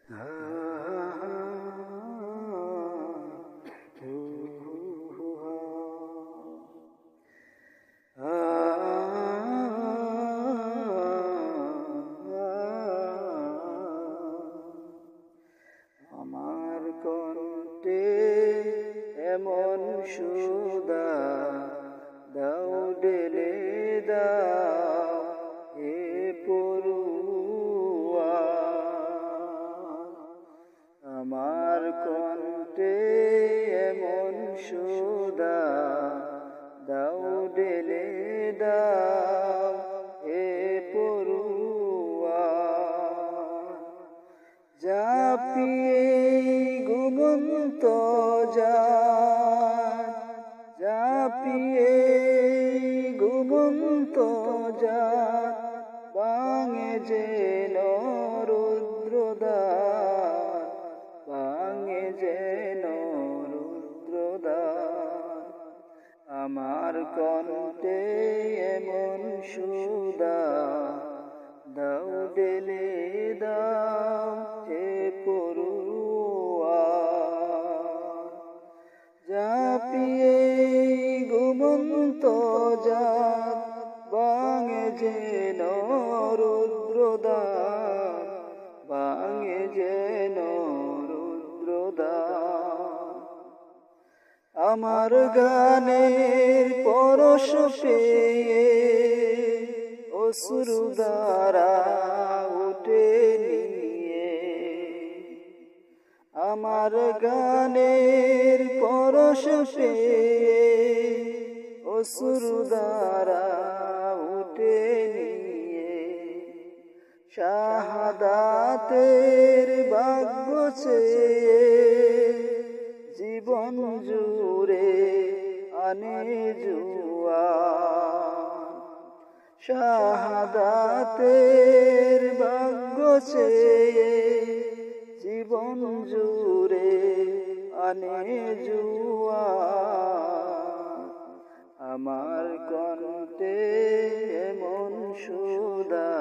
আমার কণ্ঠে এমন সুধা দাও ঢেলে দাও হে পড়ুয়া। আমার কণ্ঠে এমন সুধা দাও ঢেলে দাও হে পড়ুয়া। জাপিয়ে ঘুমন্ত জাত, জাপিয়ে ঘুমন্ত জাত, ভাঙে যেন রুদ্রদ্বার, ভাঙে যেন রুদ্রদ্বার। আমার কণ্ঠে এমন সুধা দাও ঢেলে দাও হে পড়ুয়া। জাপিয়ে ঘুমন্ত জাত, ভাঙে যেন রুদ্রদ্বার, ভাঙে যেন রুদ্রদ্বার। আমার গানের পরশ পেয়ে অশ্রু ধারা উঠে নিয়ে, আমার গানের পরশ পেয়ে অশ্রু ধারা উঠে নিয়ে, শাহাদাতের ভাগ্য চেয়ে জীবন জুড়ে আনে জুয়ার। শাহাদাতের ভাগ্য চেয়ে জীবন জুড়ে আনে জুয়ার। আমার কণ্ঠে এমন সুধা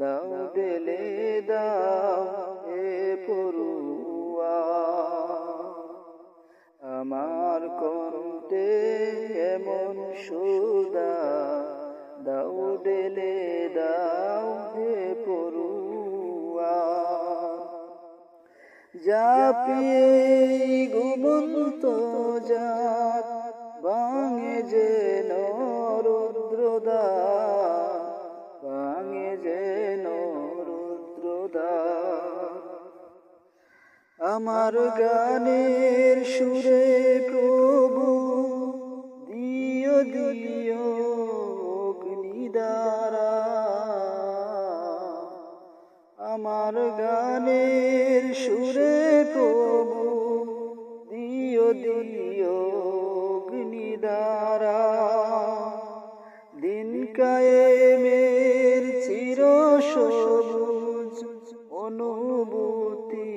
দাও ঢেলে দাও হে পড়ুয়া। আমার কণ্ঠে এমন সুধা দাও ঢেলে দাও হে পড়ুয়া। জাপিয়ে ঘুমন্ত জাত, ভাঙে যেন রুদ্রদ্বার, ভাঙে যেন রুদ্রদ্বার। আমার গানের সুরে প্রভু দিও দিও অগ্নিদ্বারা। আমার গানের সুরে প্রভু দিও দিও অগ্নিদ্বারা। দিন কায়েমের চির সবুজ অনুভূতি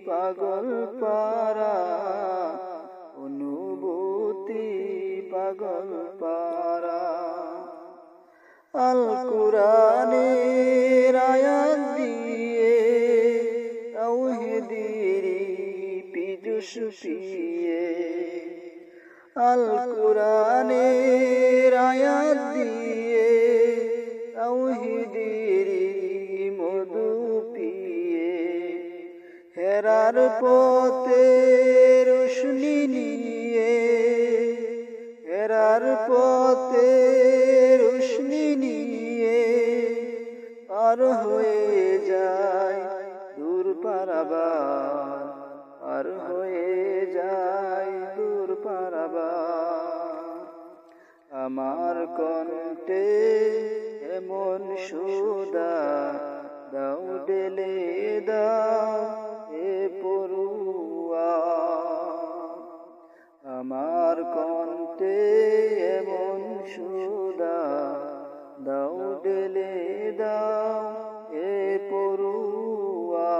পাগল পারা, অনুভূতি পাগল পারা। আল কুরআনের আয়াত দিয়ে তাওহীদের পীযুষ পিয়ে, আল কুরআনের আয়াত দিয়ে তাওহীদের মধু পিয়ে, হেরার পথে রোশনি নিয়ে, হেরার পথে রোশনি নিয়ে পার হয়ে যায় দূর পারাবার, পার হয়ে যায় দূর পারাবার। আমার কণ্ঠে এমন সুধা দাও ঢেলে দাও হে পড়ুয়া। আমার কণ্ঠে এমন সুধা দাও ঢেলে দাও হে পড়ুয়া।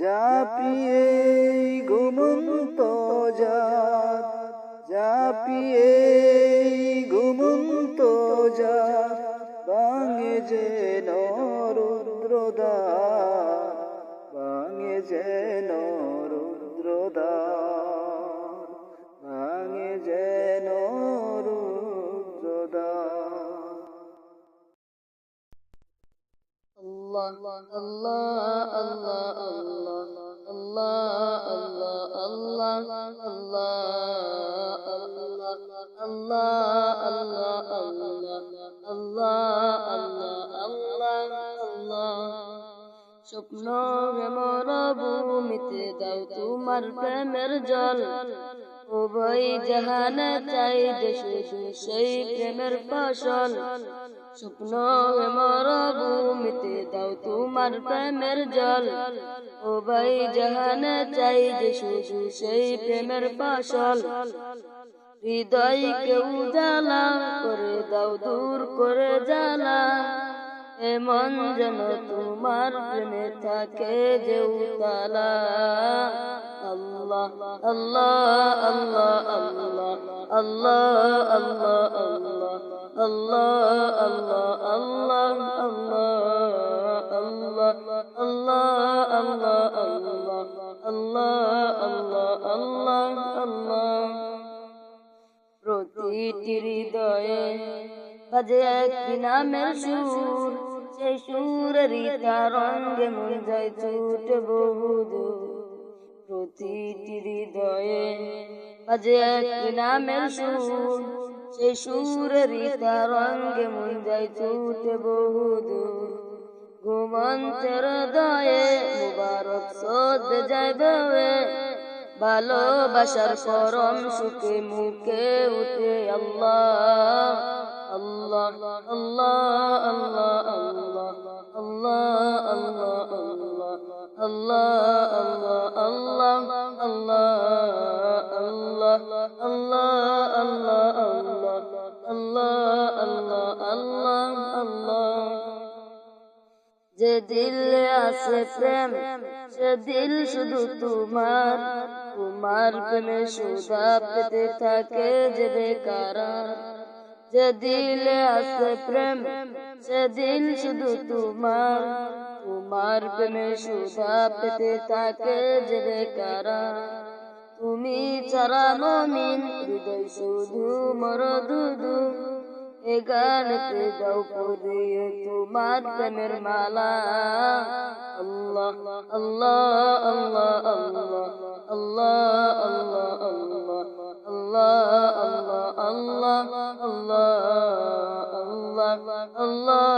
জাপিয়ে ঘুমন্ত জাত, জাপিয়ে ঘুমন্ত জাত, ভাঙে যেন রুদ্রদ্বার, যেন রুদ্রদ্বার, ভাঙে যেন রুদ্রদ্বার। আল্লাহ আল্লাহ আল্লাহ আল্লাহ আল্লাহ আল্লাহ আল্লাহ আল্লাহ আল্লাহ আল্লাহ আল্লাহ আল্লাহ। স্বপ্ন মরুভূমিতে দাও তোমার প্রেমের জল, উভয় জাহানে চাই যে শুধু সেই প্রেমের ফসল। স্বপ্ন মরুভূমিতে দাও তোমার প্রেমের জল, উভয় জাহানে চাই যে শুধু সেই প্রেমের ফসল। হৃদয়কে উজালা করে দাও, দূর করে জ্বালা, এমন যেন তোমার প্রেমে থাকে যে উতালা। আল্লাহ আল্লাহ আল্লাহ আল্লাহ আল্লাহ আল্লাহ আল্লাহ আল্লাহ আল্লাহ আল্লাহ আল্লাহ আল্লাহ আল্লাহ আল্লাহ আল্লাহ আল্লাহ আল্লাহ। প্রতিটি হৃদয়ে বাজে এক নামের সুর, সেই সুরেরই তরঙ্গে মন যায় ছুটে বহুদূর। প্রতিটি হৃদয়ে বাজে এক নামের সুর, সেই সুরেরই তরঙ্গে মন যায় ছুটে বহুদূর। ঘুমন্তের হৃদয়ে মুবারক সদ যায় বয়ে, ভালোবাসার পরম সুখে মুখে উঠে আল্লাহ আল্লাহ আল্লাহ আল্লাহ আল্লাহ আল্লাহ আল্লাহ আল্লাহ আল্লাহ আল্লাহ আল্লাহ আল্লাহ আল্লাহ আল্লাহ আল্লাহ আল্লাহ আল্লাহ। যে দিলে আছে প্রেম সে দিল শুধু তোমার, তোমার প্রেমে সুধা পেতে থাকে যে বেকার। যে দিলে আছে প্রেম সে দিল শুধু তোমার, তোমার প্রেমে সুধা পেতে থাকে যে বেকার। তুমি ছাড়া মমিন হৃদয় শুধু মরদুদু, এ গানতে দাও পরিয়ে তোমার প্রেমের মালা। আল্লাহ আল্লাহ আল্লাহ আল্লাহ আল্লাহ আল্লাহ আল্লাহ আল্লাহ আল্লাহ আল্লাহ আল্লাহ আল্লাহ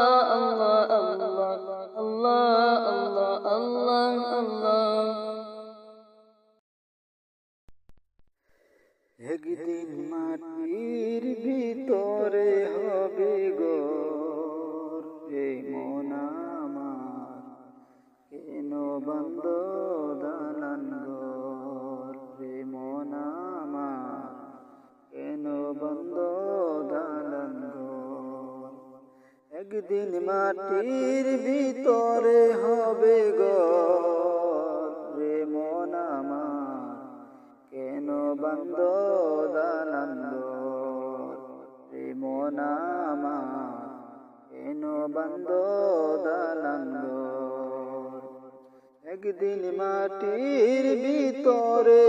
আল্লাহ আল্লাহ আল্লাহ আল্লাহ আল্লাহ। একদিন মাটির ভিতরে হবে ঘর, এই মন আমার কেন বন্ধ দালান ঘর, রে মন আমার কেন বন্ধ দালান ঘর। একদিন মাটির ভিতরে হবে ঘর, রে মন আমার কেন বন্ধ দালান ঘর, রে মন আমার কেন বন্ধ দালান ঘর। একদিন মাটির ভিতরে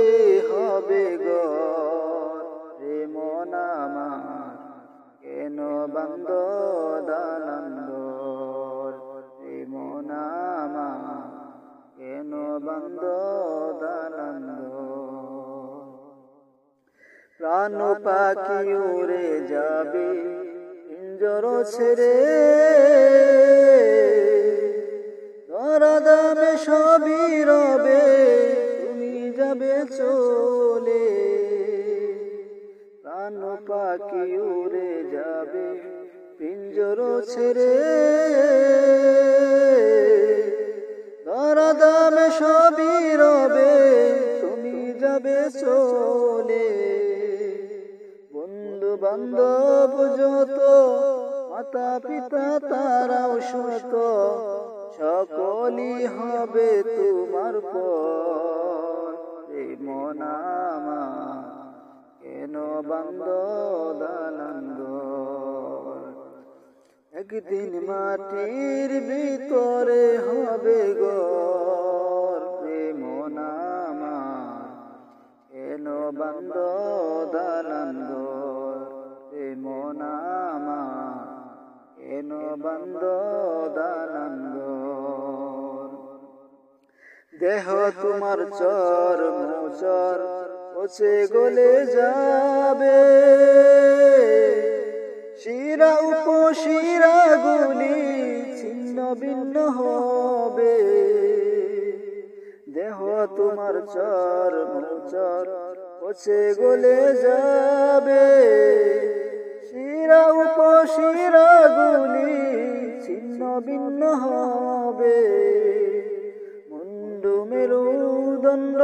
হবে ঘর, রে মন আমার কেন বন্ধ দালান ঘর, রে মন আমার কেন বন্ধ দালান ঘর। প্রাণ পাখি উড়ে যাবে পিঞ্জর ছেড়ে, ধরা দামে সবই রবে তুমি যাবে চলে। প্রাণ পাখি উড়ে যাবে পিঞ্জর ছেড়ে, ধরা দামে সবই রবে তুমি যাবে চলে। বন্ধু বান্ধব যত মাতা পিতা তারাও শত, সকলই হবে তোমার পর, রে মন আমার কেন বন্ধ দালান ঘর। একদিন মাটির ভিতরে হবে ঘর, রে বান্দ দালান ঘর রে মন আমার কেন বান্দ দালান ঘর দেহ তোমার চর মোচর পচে গলে যাবে শিরা উপশিরা গুলি ছিন্ন ভিন্ন হবে দেহ তোমার চর মোচর পচে গলে যাবে শিরা উপশিরা গুলি ছিন্ন ভিন্ন হবে মুন্ডু মেরুদণ্ড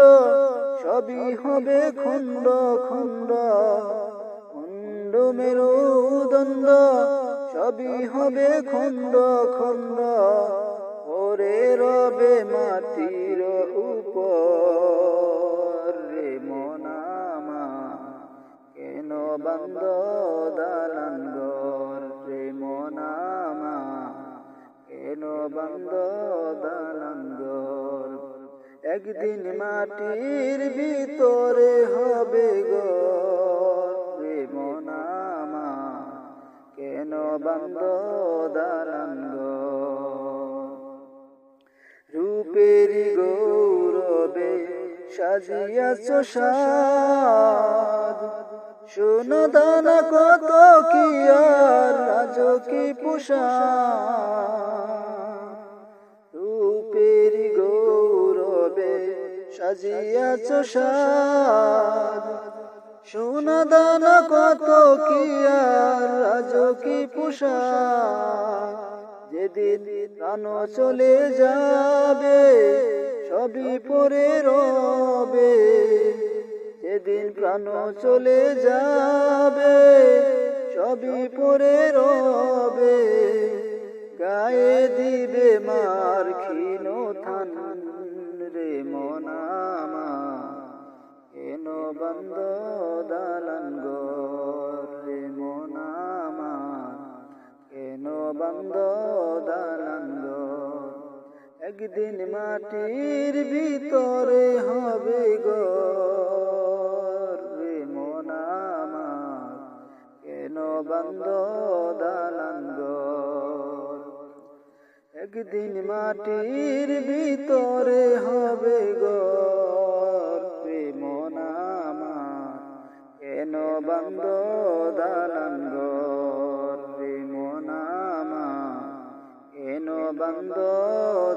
সবই হবে খণ্ড খণ্ড মুন্ডু মেরুদণ্ড সবই হবে খণ্ড খণ্ড ওরে রবে মাটির উপর রে মন আমার কেন বান্দ দালান ঘর রে মন আমার কেন বান্দ দালান ঘর একদিন মাটির ভিতরে হবে ঘর রে মন আমার কেন বান্দ দালান ঘর রূপেরি গৌরবে সাজিয়াছ সাজ সোনা দানা কত কি আর রাজকি পোশাক রূপেরি গৌরবে সাজিয়াছ সাজ সোনা দানা কত কি আর রাজকি পোশাক যেদিন প্রাণ চলে যাবে সবই পরে রবে যেদিন প্রাণ চলে যাবে সবই পরে রবে গায়ে দিবে মার ক্ষীণ থান রে মন আমার কেন বান্দ দালান ঘর রে মন আমার কেন বান্দ দালান ঘর একদিন মাটির ভিতরে হবে ঘর রে মন আমার কেন বান্দ দালান ঘর একদিন মাটির ভিতরে হবে ঘর রে মন আমার কেন বান্দ দালান ঘর রে মন আমার কেন বান্দ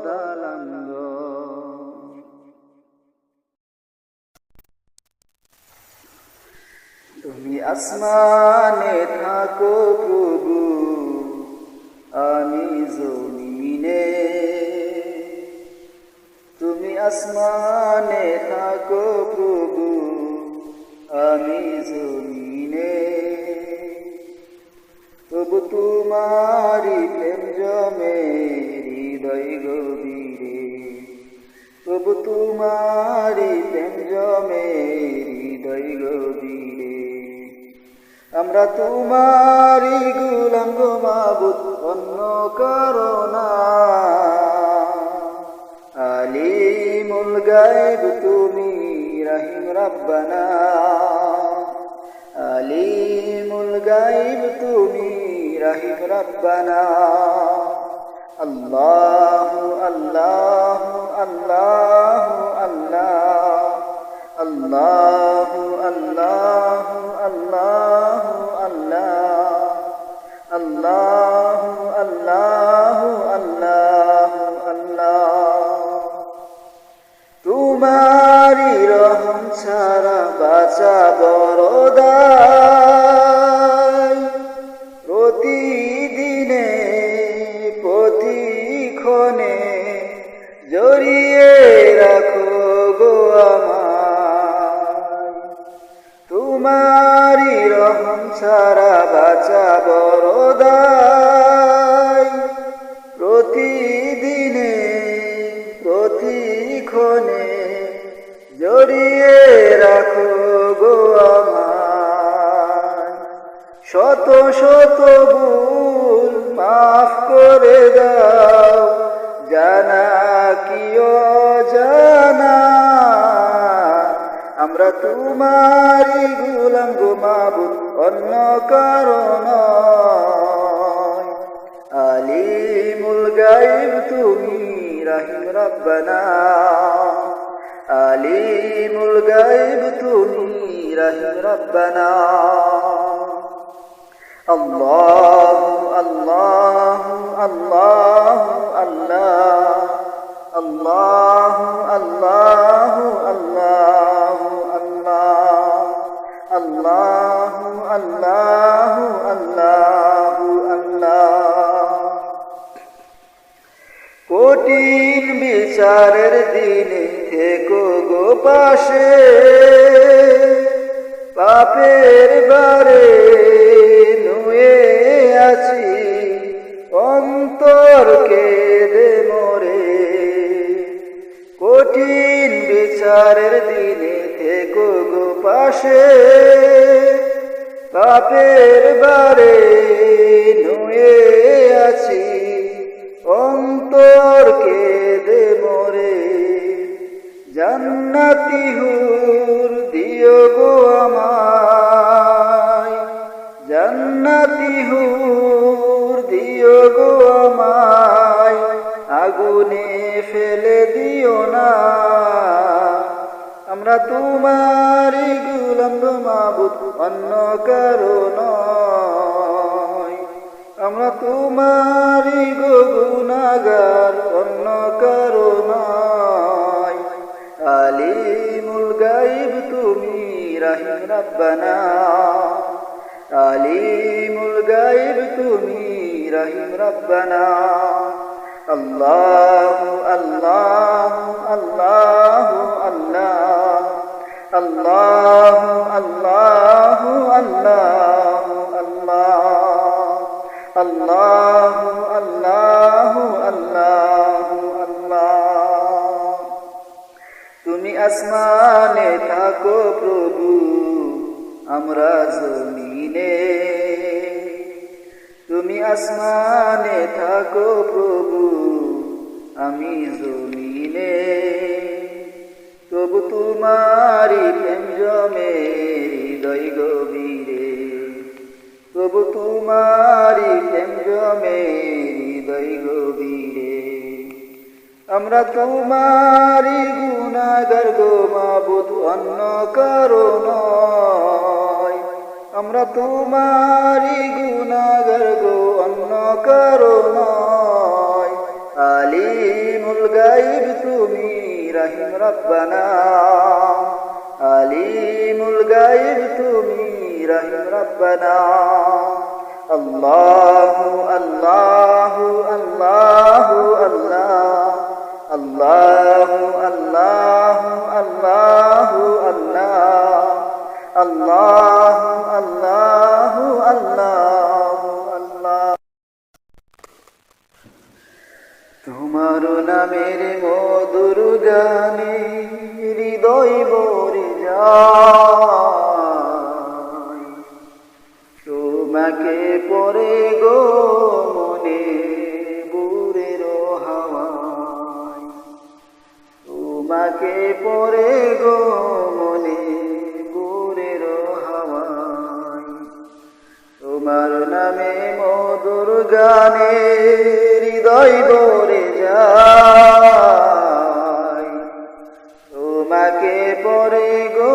দালান ঘর তুমি আসমানে থাকো প্রভু আমি জমিনে তুমি আসমানে থাকো প্রভু আমি জমিনে তবু তোমারি প্রেম জমে হৃদয় গভীরে তবু তোমারি প্রেম জমে হৃদয় গভীরে আমরা তোমারি গোলাম গো মাবুদ অন্য কারো না আলিমুল গায়ব তুমি রহিম রব্বানা আলিমুল গায়ব তুমি রহিম রব্বানা আল্লাহ আল্লাহ আল্লাহ আল্লাহ আল্লাহ আল্লাহ আল্লাহ আল্লাহ আল্লাহ আল্লাহ আল্লাহ আল্লাহ তোমারি রহম ছাড়া বাঁচা বড় দায় প্রতিদিনে প্রতিক্ষণে জড়িয়ে রাখো গো আমায় তোমারি রহম ছাড়া বাঁচা বড় দায় প্রতিদিনে প্রতিক্ষণে জড়িয়ে রাখো গো আমায় শত শত ভুল মাফ করে দাও জানা কি অজানা আমরা তোমারই গোলাম গো মাবুদ, অন্য কারো নয়। আলিমুল গায়ব তুমি রহিম রব্বানা, আলিমুল গায়ব তুমি রহিম রব্বানা। আল্লাহু আল্লাহু আল্লাহু আল্লাহ, আল্লাহু আল্লাহু আল্লাহু আল্লাহ, আল্লাহু আল্লাহু আল্লাহু আল্লাহ। কঠিন বিচারের দিনে থেকো গো পাশে, পাপের বারে নুয়ে আছি অন্তর কেঁদে মরে। কঠিন বিচারের দিনে থেকো গো পাশে, পাপের বারে নুয়ে আছি অন্তর কেঁদে মরে। জান্নাতি হুর দিও গো আমায়, জান্নাতি হুর দিও গো আমায়, আগুনে ফেলে দিও না। আমরা তোমারই গোলাম গো মাবুদ, অন্য কারো নয়। আমরা তোমারই গো গুনাহগার, অন্য কারো নয়। আলিমুল গায়ব তুমি রহিম রব্বানা, আলিমুল গায়ব তুমি রহিম রব্বানা। আল্লাহু আল্লাহু আল্লাহু আল্লাহ, আল্লাহু আল্লাহু আল্লাহু আল্লাহ, আল্লাহু আল্লাহু আল্লাহু আল্লাহ। তুমি আসমানে থাকো প্রভু, আমরা জমিনে। তুমি আসমানে থাকো প্রভু, আমি জমিনে। তবু তোমারি প্রেম জমে হৃদয় গভীরে, তবু তোমারি প্রেম জমে হৃদয় গভীরে। আমরা তোমারি গুনাহগার গো মাবুদ, অন্য কারো নয়। আমরা তোমারি গুনাহগার গো, অন্য কারো নয়। আলিমুল গায়ব তুমি রহিম রব্বানা, আলিমুল গায়ব তুমি রহিম রব্বানা। আল্লাহু আল্লাহু আল্লাহু আল্লাহ, আল্লাহু আল্লাহু আল্লাহু আল্লাহ, আল্লাহু আল্লাহু আল্লাহু আল্লাহ। তোমার নামের মধুর গানে হৃদয় ভরে যায়, তোমাকে পরে গো মনে বুরের হাওয়ায়, তোমাকে পরে গো মনে বুরের হাওয়ায়। তোমার নামে মধুর গানে হৃদয় ভরে যায়, তোমাকে পরে গো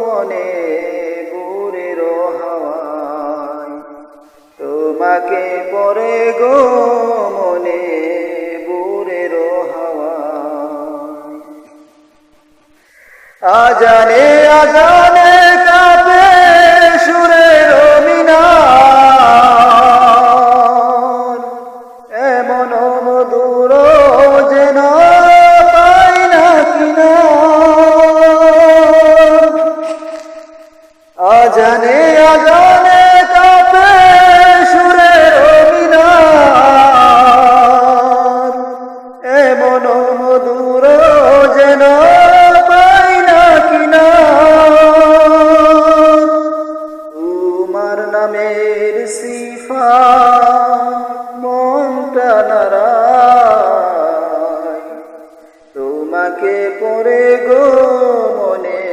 মনে বুরের হাওয়ায়, তোমাকে পরে গো মনে বুরের হাওয়ায়। আজানে আজানে কাঁপে সুরের মিনার, এমন মধুর যেন পাই না কিনার। আজানে আজানে কাঁপে সুরের মিনার, এমন মধুর যেন পাই না কিনার। তোমার নামের সিফাত মনটা নাড়ায়, তোমাকে পরে গো মনে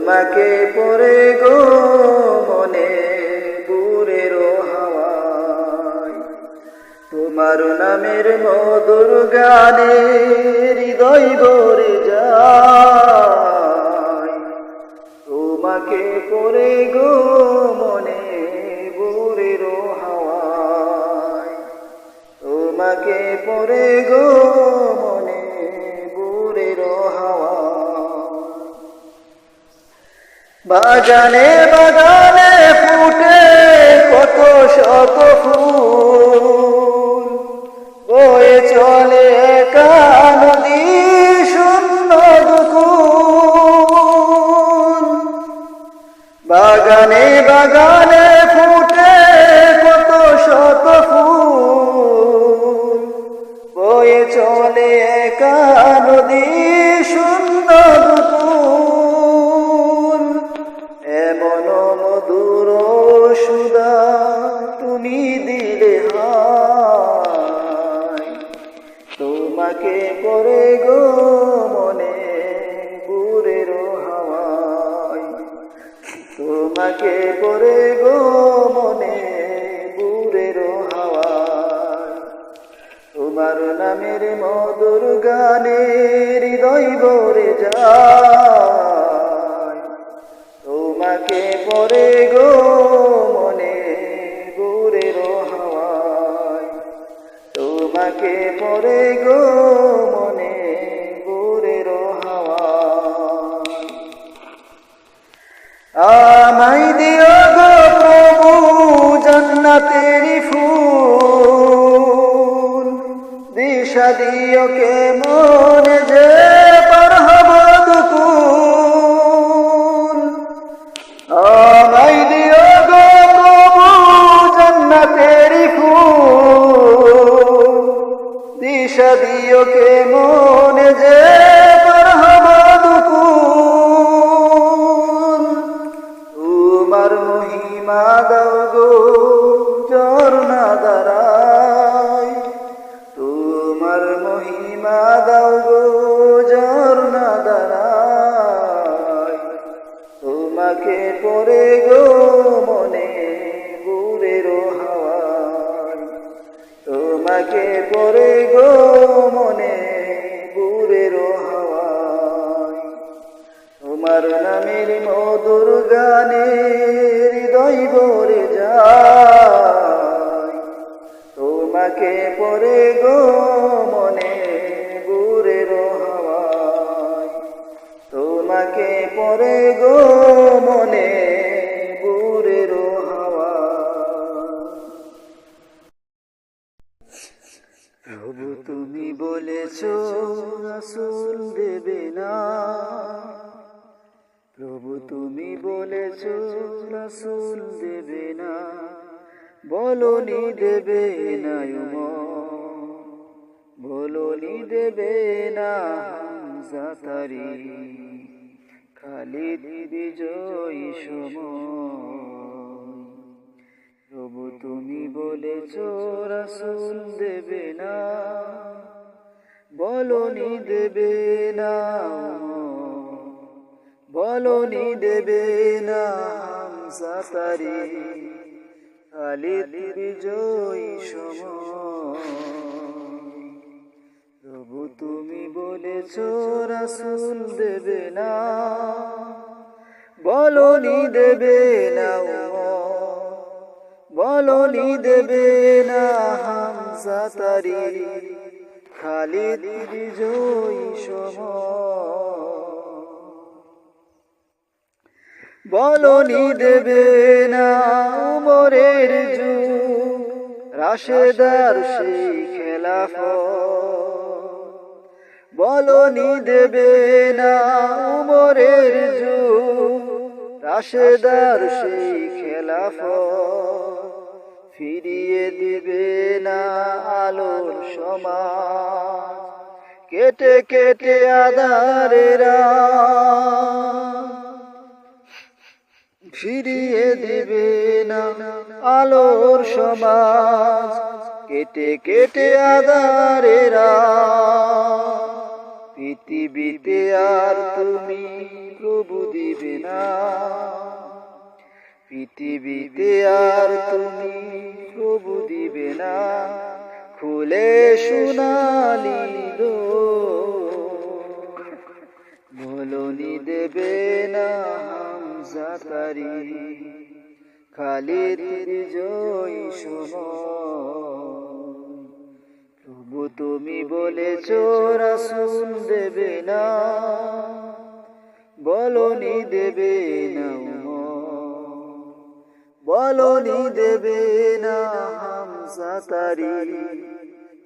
তোমাকে পরে গো মনে বুরের হাওয়ায়, তোমার নামের মধুর গানে হৃদয় ভরে যায়। তোমাকে পরে গো মনে বুরের হাওয়ায়, তোমাকে পরে গো মনে বুরের হাওয়ায়। বাগানে বাগানে ফুটে কত শত ফুল, বয়ে চলে একা নদী শূন্য দুকুল। বাগানে বাগানে ফুটে কত শত ফুল, বয়ে চলে একা নদী শূন্য দুকুল। এমন মধুর সুধা তুমি দিলে হায়, তোমাকে পরে গো মনে বুরের হাওয়ায়, তোমাকে পরে গো মনে বুরের হাওয়ায়। তোমার নামের মধুর গানে হৃদয় ভরে যায়। তোমাকে পরে গো মনে বুরের হাওয়ায়, তোমাকে পরে গো মনে বুরের হাওয়ায়। আমায় দিও গো প্রভু জান্নাতেরি ফুল, দিশা দিও কে মনে যে পার হব দুকুল। আমায় দিও গো প্রভু জান্নাতেরি ফুল, দিশা দিও কে মনে যে পার হব দুকুল। তোমার মহিমা দাও গো ঝরনা দ্বারাই, তোমার মহিমা দাও গো ঝরনা দ্বারাই। তোমাকে পরে গো মনে বুরের হাওয়ায়, তোমাকে পরে গো মনে বুরের হাওয়ায়। তোমার নামের মধুর গানে হৃদয় ভরে যায়। তোমাকে পরে গো মনে বুরের হাওয়ায়, তোমাকে পরে গো মনে বুরের হাওয়ায়। প্রভু তুমি বলেছো রাসূল দেবে না, প্রভু তুমি বলেছো রাসূল দেবে না, বলনি দেবে না বলনি দেবে না হামজা তারি, খালিদ বিজয়ী সময়। প্রভু তুমি বলেছো রাসূল দেবে না, বলনি দেবে না বলনি দেবে না হামজা তারি, খালিদ বিজয়ী সময়। প্রভু তুমি বলেছো রাসূল দেবে না, বলনি দেবে না বলনি দেবে না হামজা তারি, খালিদ বিজয়ী সময়। বলনি দেবে না উমরের যুগ, রাশেদার সেই খেলাফত। বলনি দেবে না উমরের যুগ, রাশেদার সেই খেলাফত। ফিরিয়ে দিবে না আলোর সমাজ, কেটে কেটে আঁধারেরা। ফিরিয়ে দিবে না আলোর সমাজ, কেটে কেটে আঁধারেরা। পৃথিবীতে আর তুমি প্রভু দিবে না, পৃথিবীতে আর তুমি প্রভু দিবে না, খুলে সোনালি বলনি দেবে না হামজা তারি, খালিদ বিজয়ী সময়। প্রভু তুমি বলেছ রাসূল দেবে না, বলনি দেবে না, বলনি দেবে না হামজা তারি,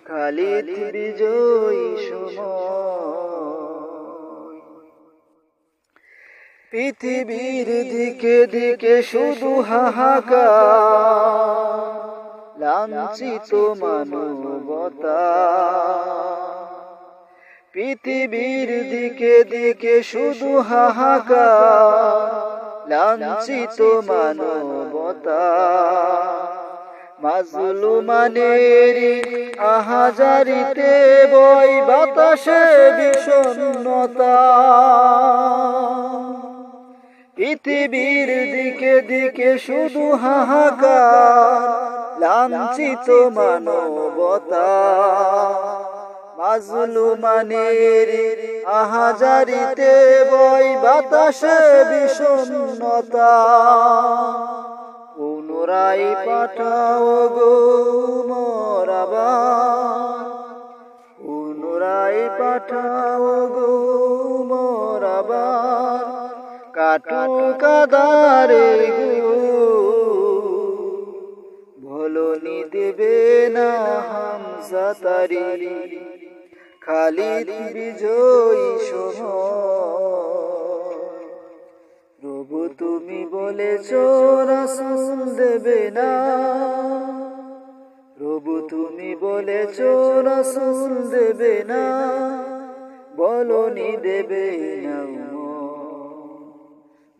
খালিদ বিজয়ী সময়। পৃথিবীর দিকে দিকে শুধু হাহাকার, লাঞ্ছিত মানবতা। পৃথিবীর দিকে দিকে শুধু হাহাকার, লাঞ্ছিত মানবতা। মাজলুমানের আহাজারিতে বয় বাতাসে বিষণ্ণতা। পৃথিবীর দিকে দিকে শুধু হাহাকার, লাঞ্ছিত মানবতা। মাজলুমানের আহাজারিতে বয় বাতাসে বিষণ্ণতা। পুনরায় পাঠাও গো মোরাবার, পুনরায় পাঠাও গো মোরাবার, কাটু কাদারে গো, বলনি দেবে না হামজা তারি, খালিদ বিজয়ী সময়। প্রভু তুমি বলেছ রাসূল দেবে না, প্রভু তুমি বলেছ রাসূল দেবে না, বলনি দেবে না,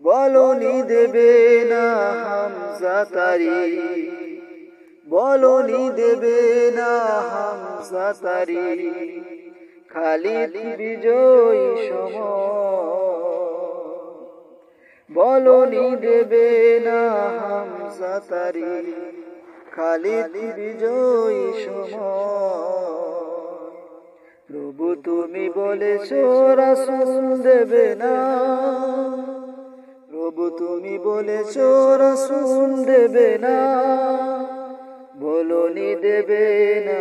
বলনি দেবে না হামজা তারি, বলনি দেবে না হামজা তারি, খালিদ বিজয়ী সময়। বলনি দেবে না হামজা তারি, খালিদ বিজয়ী সময়। প্রভু তুমি বলেছ রাসূল দেবে না, প্রভু তুমি বলেছ রাসূল দেবে না, বলনি দেবে না,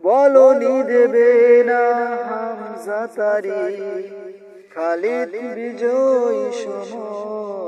বলনি দেবে না হামজা তারি, খালিদ বিজয়ী সময়।